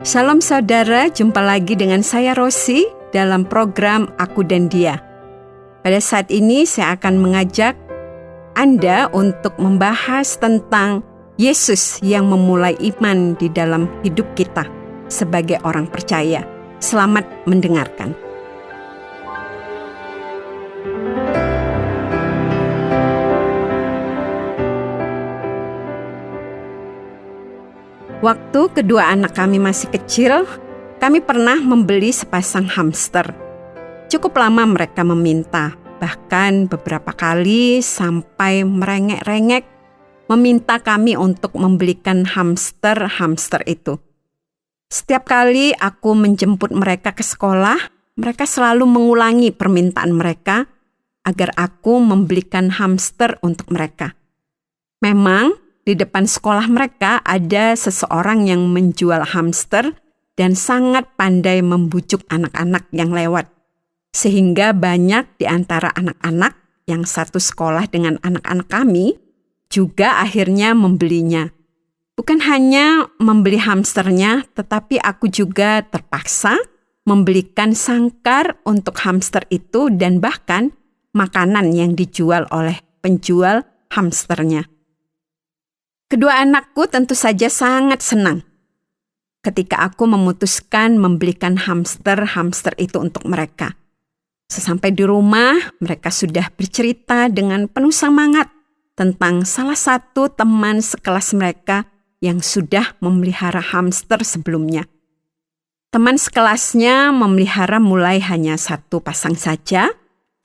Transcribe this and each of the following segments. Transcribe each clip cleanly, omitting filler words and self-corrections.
Shalom saudara, jumpa lagi dengan saya Rosi dalam program Aku dan Dia. Pada saat ini saya akan mengajak Anda untuk membahas tentang Yesus yang memulai iman di dalam hidup kita sebagai orang percaya. Selamat mendengarkan. Waktu kedua anak kami masih kecil, kami pernah membeli sepasang hamster. Cukup lama mereka meminta, bahkan beberapa kali sampai merengek-rengek meminta kami untuk membelikan hamster itu. Setiap kali aku menjemput mereka ke sekolah, mereka selalu mengulangi permintaan mereka agar aku membelikan hamster untuk mereka. Memang, di depan sekolah mereka ada seseorang yang menjual hamster dan sangat pandai membujuk anak-anak yang lewat. Sehingga banyak di antara anak-anak yang satu sekolah dengan anak-anak kami juga akhirnya membelinya. Bukan hanya membeli hamsternya, tetapi aku juga terpaksa membelikan sangkar untuk hamster itu dan bahkan makanan yang dijual oleh penjual hamsternya. Kedua anakku tentu saja sangat senang ketika aku memutuskan membelikan hamster itu untuk mereka. Sesampai di rumah, mereka sudah bercerita dengan penuh semangat tentang salah satu teman sekelas mereka yang sudah memelihara hamster sebelumnya. Teman sekelasnya memelihara mulai hanya satu pasang saja,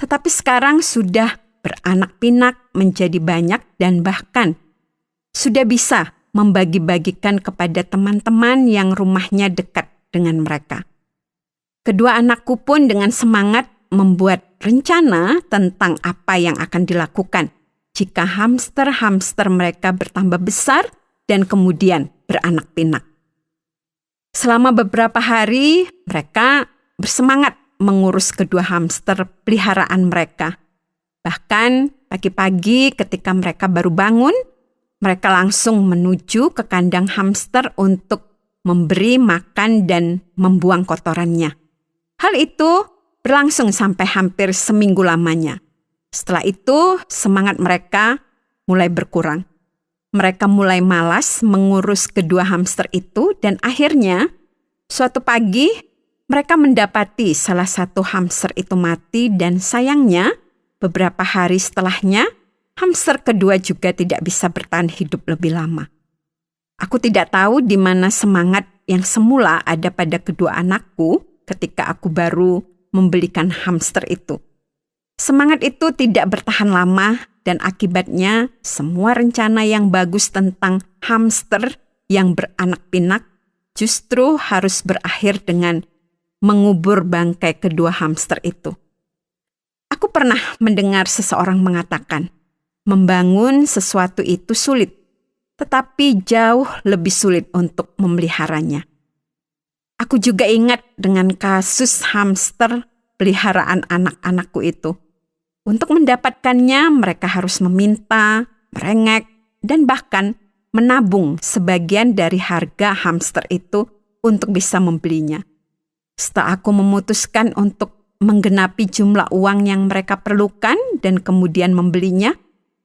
tetapi sekarang sudah beranak pinak menjadi banyak dan bahkan sudah bisa membagi-bagikan kepada teman-teman yang rumahnya dekat dengan mereka. Kedua anakku pun dengan semangat membuat rencana tentang apa yang akan dilakukan jika hamster-hamster mereka bertambah besar dan kemudian beranak pinak. Selama beberapa hari, mereka bersemangat mengurus kedua hamster peliharaan mereka. Bahkan pagi-pagi ketika mereka baru bangun, mereka langsung menuju ke kandang hamster untuk memberi makan dan membuang kotorannya. Hal itu berlangsung sampai hampir seminggu lamanya. Setelah itu, semangat mereka mulai berkurang. Mereka mulai malas mengurus kedua hamster itu dan akhirnya suatu pagi mereka mendapati salah satu hamster itu mati dan sayangnya beberapa hari setelahnya hamster kedua juga tidak bisa bertahan hidup lebih lama. Aku tidak tahu di mana semangat yang semula ada pada kedua anakku ketika aku baru membelikan hamster itu. Semangat itu tidak bertahan lama dan akibatnya semua rencana yang bagus tentang hamster yang beranak pinak justru harus berakhir dengan mengubur bangkai kedua hamster itu. Aku pernah mendengar seseorang mengatakan, membangun sesuatu itu sulit, tetapi jauh lebih sulit untuk memeliharanya. Aku juga ingat dengan kasus hamster peliharaan anak-anakku itu. Untuk mendapatkannya, mereka harus meminta, merengek, dan bahkan menabung sebagian dari harga hamster itu untuk bisa membelinya. Setelah aku memutuskan untuk menggenapi jumlah uang yang mereka perlukan dan kemudian membelinya,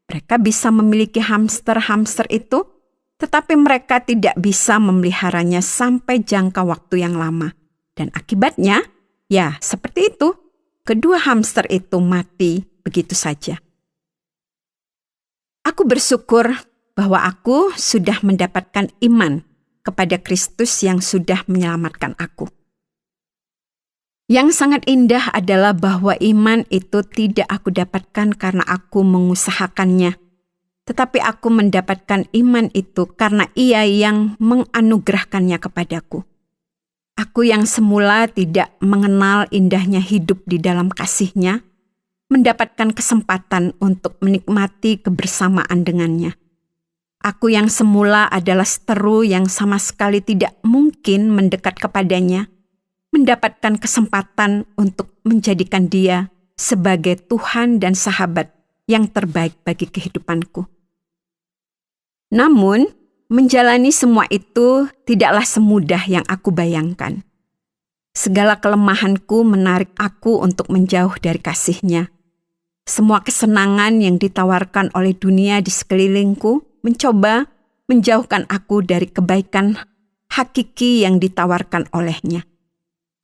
mereka bisa memiliki hamster-hamster itu, tetapi mereka tidak bisa memeliharanya sampai jangka waktu yang lama. Dan akibatnya, ya seperti itu, kedua hamster itu mati begitu saja. Aku bersyukur bahwa aku sudah mendapatkan iman kepada Kristus yang sudah menyelamatkan aku. Yang sangat indah adalah bahwa iman itu tidak aku dapatkan karena aku mengusahakannya, tetapi aku mendapatkan iman itu karena Ia yang menganugerahkannya kepadaku. Aku yang semula tidak mengenal indahnya hidup di dalam kasih-Nya, mendapatkan kesempatan untuk menikmati kebersamaan dengannya. Aku yang semula adalah seteru yang sama sekali tidak mungkin mendekat kepadanya, mendapatkan kesempatan untuk menjadikan Dia sebagai Tuhan dan sahabat yang terbaik bagi kehidupanku. Namun, Menjalani semua itu tidaklah semudah yang aku bayangkan. Segala kelemahanku menarik aku untuk menjauh dari kasih-Nya. Semua kesenangan yang ditawarkan oleh dunia di sekelilingku mencoba menjauhkan aku dari kebaikan hakiki yang ditawarkan oleh-Nya.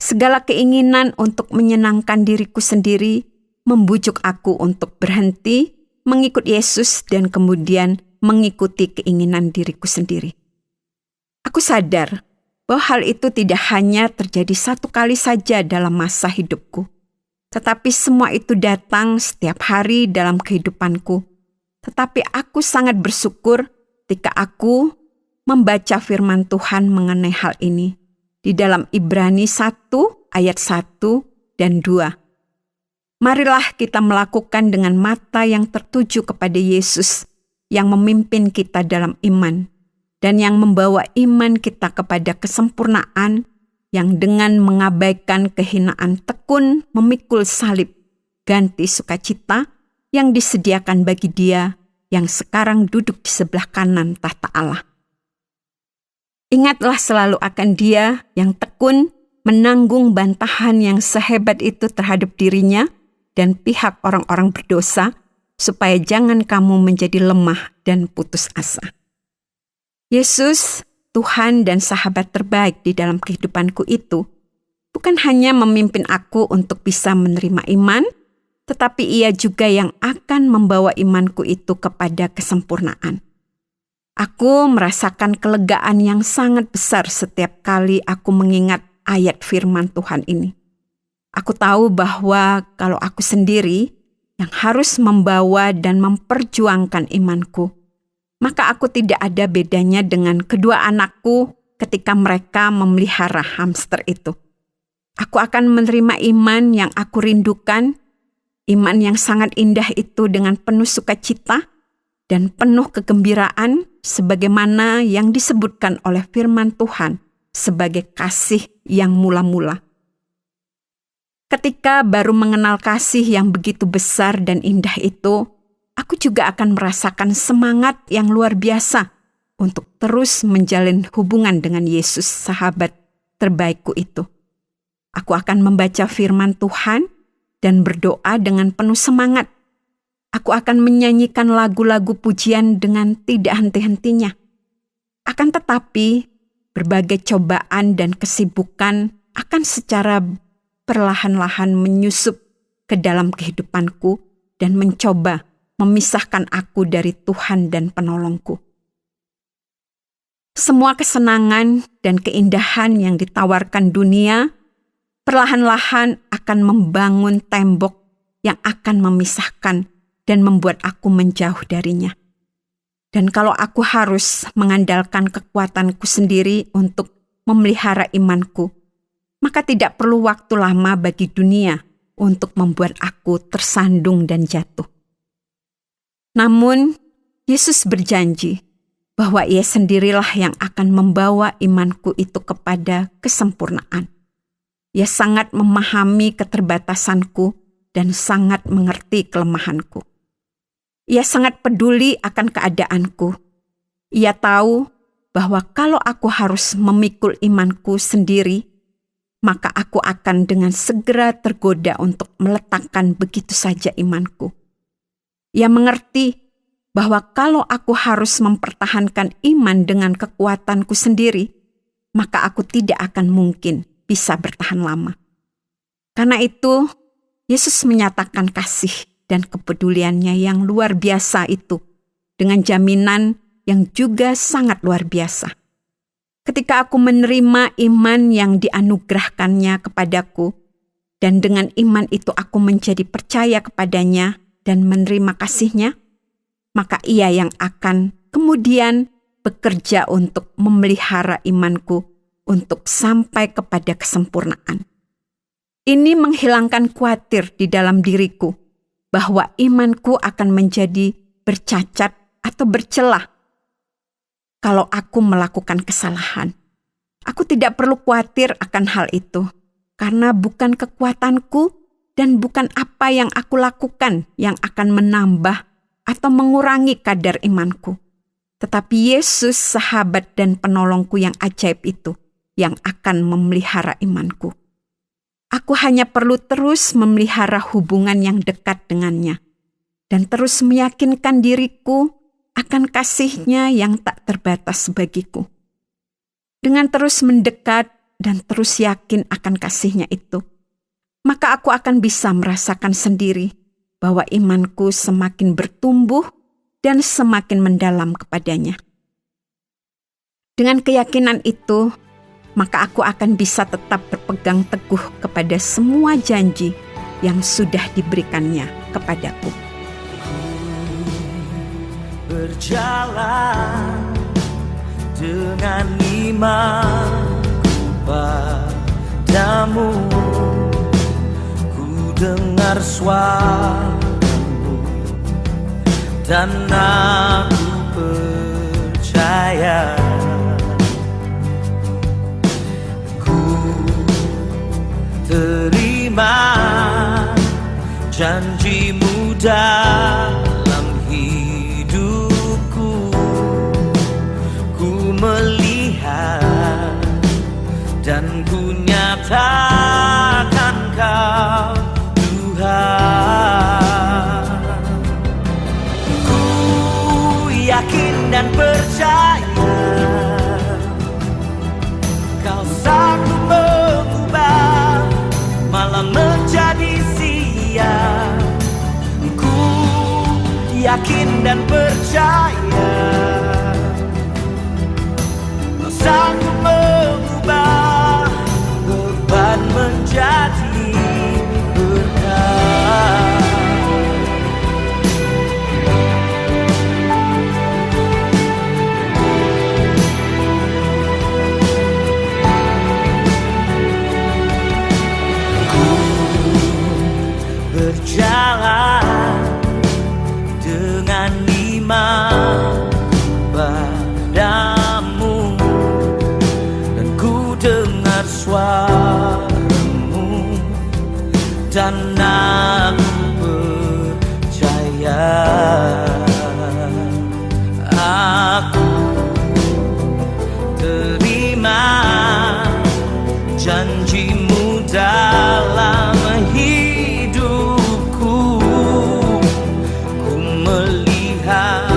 Segala keinginan untuk menyenangkan diriku sendiri membujuk aku untuk berhenti mengikut Yesus dan kemudian mengikuti keinginan diriku sendiri. Aku sadar bahwa hal itu tidak hanya terjadi satu kali saja dalam masa hidupku, tetapi semua itu datang setiap hari dalam kehidupanku. Tetapi aku sangat bersyukur ketika aku membaca firman Tuhan mengenai hal ini di dalam Ibrani 1 ayat 1 dan 2. Marilah kita melakukan dengan mata yang tertuju kepada Yesus yang memimpin kita dalam iman dan yang membawa iman kita kepada kesempurnaan, yang dengan mengabaikan kehinaan tekun memikul salib, ganti sukacita yang disediakan bagi Dia yang sekarang duduk di sebelah kanan tahta Allah. Ingatlah selalu akan Dia yang tekun menanggung bantahan yang sehebat itu terhadap dirinya dan pihak orang-orang berdosa, supaya jangan kamu menjadi lemah dan putus asa. Yesus, Tuhan dan sahabat terbaik di dalam kehidupanku itu, bukan hanya memimpin aku untuk bisa menerima iman, tetapi Ia juga yang akan membawa imanku itu kepada kesempurnaan. Aku merasakan kelegaan yang sangat besar setiap kali aku mengingat ayat firman Tuhan ini. Aku tahu bahwa kalau aku sendiri yang harus membawa dan memperjuangkan imanku, maka aku tidak ada bedanya dengan kedua anakku ketika mereka memelihara hamster itu. Aku akan menerima iman yang aku rindukan, iman yang sangat indah itu dengan penuh sukacita dan penuh kegembiraan sebagaimana yang disebutkan oleh firman Tuhan sebagai kasih yang mula-mula. Ketika baru mengenal kasih yang begitu besar dan indah itu, aku juga akan merasakan semangat yang luar biasa untuk terus menjalin hubungan dengan Yesus, sahabat terbaikku itu. Aku akan membaca firman Tuhan dan berdoa dengan penuh semangat. Aku akan menyanyikan lagu-lagu pujian dengan tidak henti-hentinya. Akan tetapi, berbagai cobaan dan kesibukan akan secara perlahan-lahan menyusup ke dalam kehidupanku dan mencoba memisahkan aku dari Tuhan dan penolongku. Semua kesenangan dan keindahan yang ditawarkan dunia perlahan-lahan akan membangun tembok yang akan memisahkan dan membuat aku menjauh darinya. Dan kalau aku harus mengandalkan kekuatanku sendiri untuk memelihara imanku, maka tidak perlu waktu lama bagi dunia untuk membuat aku tersandung dan jatuh. Namun, Yesus berjanji bahwa Ia sendirilah yang akan membawa imanku itu kepada kesempurnaan. Ia sangat memahami keterbatasanku dan sangat mengerti kelemahanku. Ia sangat peduli akan keadaanku. Ia tahu bahwa kalau aku harus memikul imanku sendiri, maka aku akan dengan segera tergoda untuk meletakkan begitu saja imanku. Ia mengerti bahwa kalau aku harus mempertahankan iman dengan kekuatanku sendiri, maka aku tidak akan mungkin bisa bertahan lama. Karena itu, Yesus menyatakan kasih dan kepeduliannya yang luar biasa itu dengan jaminan yang juga sangat luar biasa. Ketika aku menerima iman yang dianugerahkannya kepadaku, dan dengan iman itu aku menjadi percaya kepadanya dan menerima kasih-Nya, maka Ia yang akan kemudian bekerja untuk memelihara imanku untuk sampai kepada kesempurnaan. Ini menghilangkan khawatir di dalam diriku bahwa imanku akan menjadi bercacat atau bercelah kalau aku melakukan kesalahan. Aku tidak perlu khawatir akan hal itu, karena bukan kekuatanku dan bukan apa yang aku lakukan yang akan menambah atau mengurangi kadar imanku. Tetapi Yesus, sahabat dan penolongku yang ajaib itu, yang akan memelihara imanku. Aku hanya perlu terus memelihara hubungan yang dekat dengannya, dan terus meyakinkan diriku akan kasih-Nya yang tak terbatas bagiku. Dengan terus mendekat dan terus yakin akan kasih-Nya itu, maka aku akan bisa merasakan sendiri bahwa imanku semakin bertumbuh dan semakin mendalam kepadanya. Dengan keyakinan itu, maka aku akan bisa tetap berpegang teguh kepada semua janji yang sudah diberikannya kepadaku. Berjalan dengan imanku padamu, ku dengar suaramu dan aku percaya. Terima janji-Mu dalam hidupku. Ku melihat dan ku nyatakan Kau Tuhan. Ku yakin dan percaya Kau sanggup mengubah malam menjadi siang. Ku yakin dan percaya Kau sanggup mengubah beban menjadi berkah. Berjalan dengan iman padamu, dan ku dengar suara-Mu dan aku percaya. Aku terima janji-Mu dalam hidupku. Ku melihat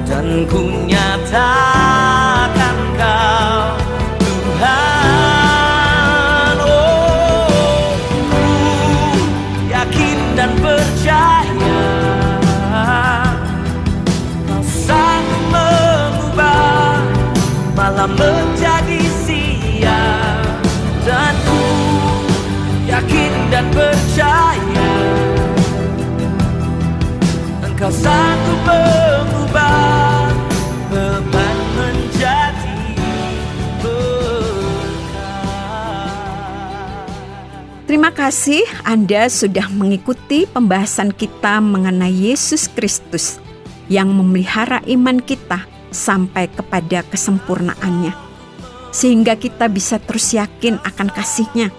dan ku nyatakan Kau Tuhan. Oh, ku yakin dan percaya Kau sanggup mengubah malam menjadi siang. Dan ku yakin dan percaya Engkau sanggup mengubah beban menjadi berkah. Terima kasih Anda sudah mengikuti pembahasan kita mengenai Yesus Kristus yang memelihara iman kita sampai kepada kesempurnaannya, sehingga kita bisa terus yakin akan kasih-Nya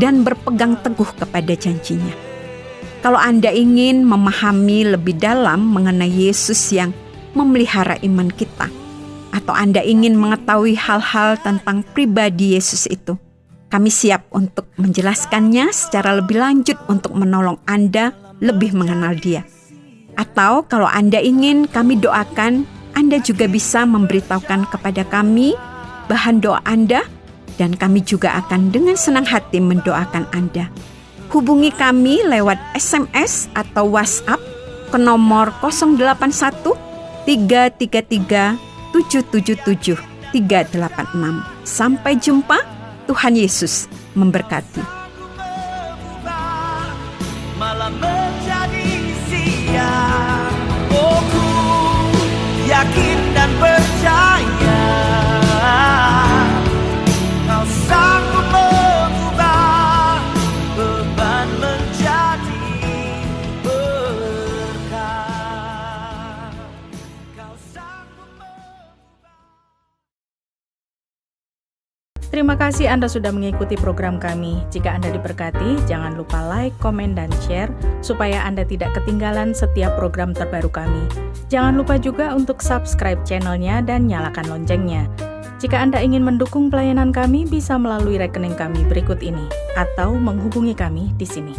dan berpegang teguh kepada janji-Nya. Kalau Anda ingin memahami lebih dalam mengenai Yesus yang memelihara iman kita, atau Anda ingin mengetahui hal-hal tentang pribadi Yesus itu, kami siap untuk menjelaskannya secara lebih lanjut untuk menolong Anda lebih mengenal Dia. Atau kalau Anda ingin kami doakan, Anda juga bisa memberitahukan kepada kami bahan doa Anda, dan kami juga akan dengan senang hati mendoakan Anda. Hubungi kami lewat SMS atau WhatsApp ke nomor 081 333 777 386. Sampai jumpa, Tuhan Yesus memberkati. Malam menjadi siang. Oh, ku yakin dan percaya Kau sanggup mengubah beban menjadi berkah. Kau sanggup mengubah. Terima kasih Anda sudah mengikuti program kami. Jika Anda diberkati, jangan lupa like, komen, dan share supaya Anda tidak ketinggalan setiap program terbaru kami. Jangan lupa juga untuk subscribe channelnya dan nyalakan loncengnya. Jika Anda ingin mendukung pelayanan kami, bisa melalui rekening kami berikut ini atau menghubungi kami di sini.